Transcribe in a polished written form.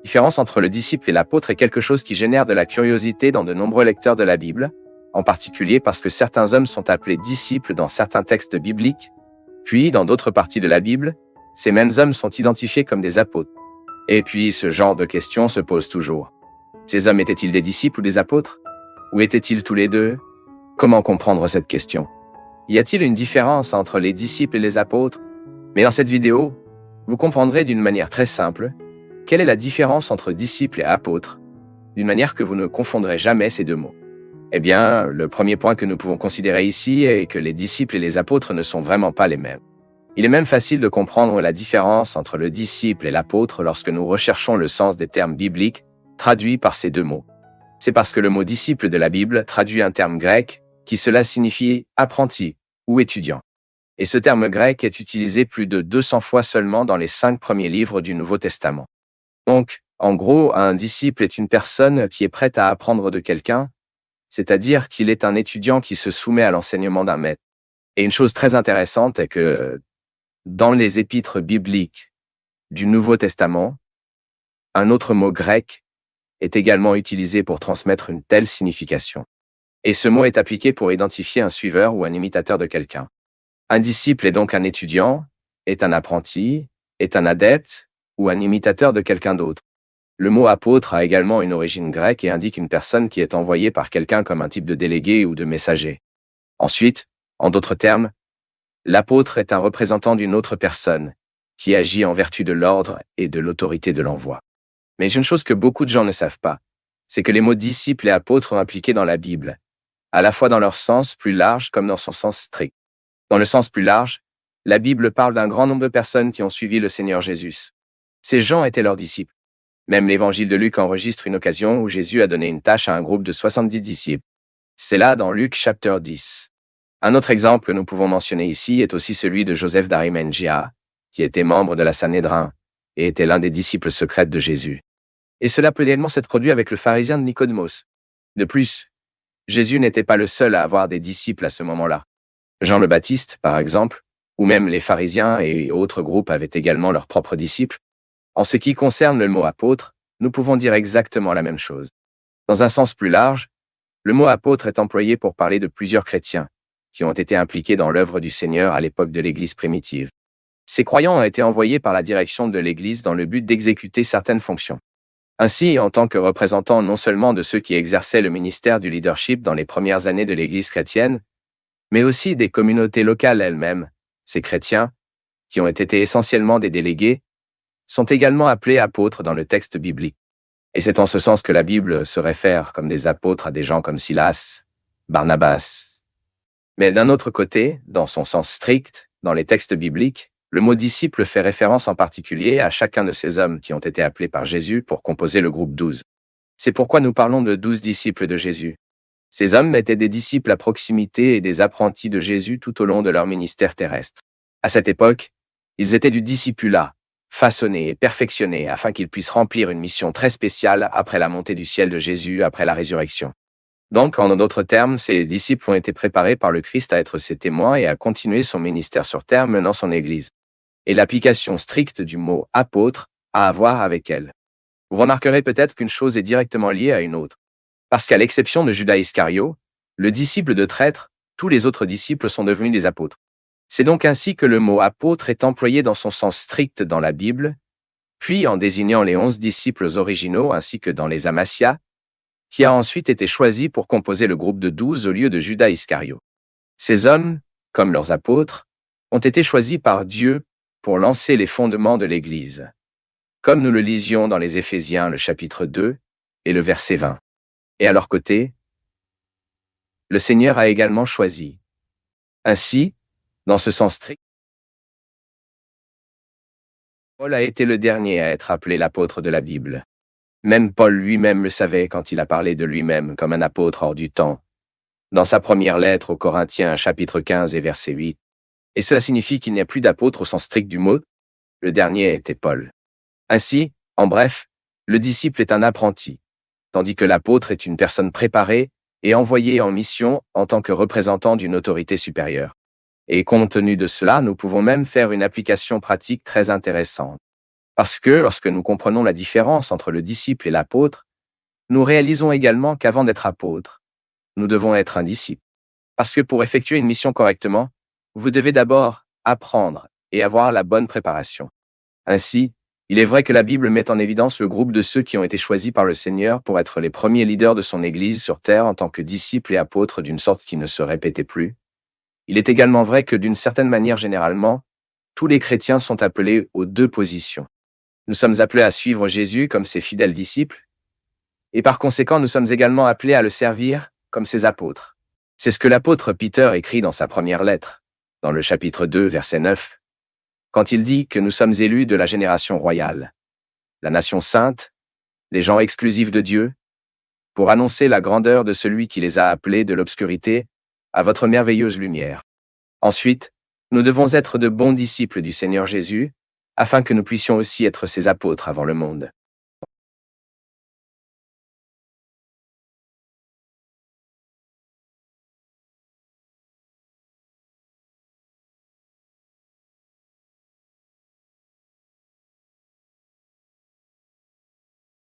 différence entre le disciple et l'apôtre est quelque chose qui génère de la curiosité dans de nombreux lecteurs de la Bible, en particulier parce que certains hommes sont appelés disciples dans certains textes bibliques, puis dans d'autres parties de la Bible, ces mêmes hommes sont identifiés comme des apôtres. Et puis ce genre de questions se pose toujours. Ces hommes étaient-ils des disciples ou des apôtres? Ou étaient-ils tous les deux? Comment comprendre cette question? Y a-t-il une différence entre les disciples et les apôtres? Mais dans cette vidéo, vous comprendrez d'une manière très simple quelle est la différence entre disciples et apôtres, d'une manière que vous ne confondrez jamais ces deux mots. Eh bien, le premier point que nous pouvons considérer ici est que les disciples et les apôtres ne sont vraiment pas les mêmes. Il est même facile de comprendre la différence entre le disciple et l'apôtre lorsque nous recherchons le sens des termes bibliques traduits par ces deux mots. C'est parce que le mot disciple de la Bible traduit un terme grec qui cela signifie apprenti ou étudiant. Et ce terme grec est utilisé plus de 200 fois seulement dans les 5 premiers livres du Nouveau Testament. Donc, en gros, un disciple est une personne qui est prête à apprendre de quelqu'un, c'est-à-dire qu'il est un étudiant qui se soumet à l'enseignement d'un maître. Et une chose très intéressante est que dans les épîtres bibliques du Nouveau Testament, un autre mot grec est également utilisé pour transmettre une telle signification. Et ce mot est appliqué pour identifier un suiveur ou un imitateur de quelqu'un. Un disciple est donc un étudiant, est un apprenti, est un adepte ou un imitateur de quelqu'un d'autre. Le mot apôtre a également une origine grecque et indique une personne qui est envoyée par quelqu'un comme un type de délégué ou de messager. Ensuite, en d'autres termes, l'apôtre est un représentant d'une autre personne qui agit en vertu de l'ordre et de l'autorité de l'envoi. Mais une chose que beaucoup de gens ne savent pas, c'est que les mots disciples et apôtres sont impliqués dans la Bible, à la fois dans leur sens plus large comme dans son sens strict. Dans le sens plus large, la Bible parle d'un grand nombre de personnes qui ont suivi le Seigneur Jésus. Ces gens étaient leurs disciples. Même l'évangile de Luc enregistre une occasion où Jésus a donné une tâche à un groupe de 70 disciples. C'est là dans Luc chapitre 10. Un autre exemple que nous pouvons mentionner ici est aussi celui de Joseph d'Arimathie, qui était membre de la Sanhédrin et était l'un des disciples secrets de Jésus. Et cela peut également s'être produit avec le pharisien de Nicodemos. De plus, Jésus n'était pas le seul à avoir des disciples à ce moment-là. Jean le Baptiste, par exemple, ou même les pharisiens et autres groupes avaient également leurs propres disciples. En ce qui concerne le mot apôtre, nous pouvons dire exactement la même chose. Dans un sens plus large, le mot apôtre est employé pour parler de plusieurs chrétiens qui ont été impliqués dans l'œuvre du Seigneur à l'époque de l'Église primitive. Ces croyants ont été envoyés par la direction de l'Église dans le but d'exécuter certaines fonctions. Ainsi, en tant que représentants non seulement de ceux qui exerçaient le ministère du leadership dans les premières années de l'Église chrétienne, mais aussi des communautés locales elles-mêmes, ces chrétiens, qui ont été essentiellement des délégués, sont également appelés apôtres dans le texte biblique. Et c'est en ce sens que la Bible se réfère comme des apôtres à des gens comme Silas, Barnabas. Mais d'un autre côté, dans son sens strict, dans les textes bibliques, le mot disciple fait référence en particulier à chacun de ces hommes qui ont été appelés par Jésus pour composer le groupe 12. C'est pourquoi nous parlons de 12 disciples de Jésus. Ces hommes étaient des disciples à proximité et des apprentis de Jésus tout au long de leur ministère terrestre. À cette époque, ils étaient du discipulat, façonnés et perfectionnés afin qu'ils puissent remplir une mission très spéciale après la montée du ciel de Jésus après la résurrection. Donc, en d'autres termes, ces disciples ont été préparés par le Christ à être ses témoins et à continuer son ministère sur terre menant son Église. Et l'application stricte du mot « apôtre » a à voir avec elle. Vous remarquerez peut-être qu'une chose est directement liée à une autre. Parce qu'à l'exception de Judas Iscario, le disciple de traître, tous les autres disciples sont devenus des apôtres. C'est donc ainsi que le mot « apôtre » est employé dans son sens strict dans la Bible, puis en désignant les 11 disciples originaux ainsi que dans les Amasia, qui a ensuite été choisi pour composer le groupe de 12 au lieu de Judas Iscario. Ces hommes, comme leurs apôtres, ont été choisis par Dieu pour lancer les fondements de l'Église, comme nous le lisions dans les Éphésiens, le chapitre 2 et le verset 20. Et à leur côté, le Seigneur a également choisi. Ainsi, dans ce sens strict, Paul a été le dernier à être appelé l'apôtre de la Bible. Même Paul lui-même le savait quand il a parlé de lui-même comme un apôtre hors du temps, dans sa première lettre aux Corinthiens, chapitre 15 et verset 8. Et cela signifie qu'il n'y a plus d'apôtre au sens strict du mot. Le dernier était Paul. Ainsi, en bref, le disciple est un apprenti, tandis que l'apôtre est une personne préparée et envoyée en mission en tant que représentant d'une autorité supérieure. Et compte tenu de cela, nous pouvons même faire une application pratique très intéressante. Parce que lorsque nous comprenons la différence entre le disciple et l'apôtre, nous réalisons également qu'avant d'être apôtre, nous devons être un disciple. Parce que pour effectuer une mission correctement, vous devez d'abord apprendre et avoir la bonne préparation. Ainsi, il est vrai que la Bible met en évidence le groupe de ceux qui ont été choisis par le Seigneur pour être les premiers leaders de son Église sur terre en tant que disciples et apôtres d'une sorte qui ne se répétait plus. Il est également vrai que d'une certaine manière généralement, tous les chrétiens sont appelés aux deux positions. Nous sommes appelés à suivre Jésus comme ses fidèles disciples, et par conséquent nous sommes également appelés à le servir comme ses apôtres. C'est ce que l'apôtre Peter écrit dans sa première lettre, dans le chapitre 2, verset 9, quand il dit que nous sommes élus de la génération royale, la nation sainte, les gens exclusifs de Dieu, pour annoncer la grandeur de celui qui les a appelés de l'obscurité à votre merveilleuse lumière. Ensuite, nous devons être de bons disciples du Seigneur Jésus, afin que nous puissions aussi être ses apôtres avant le monde.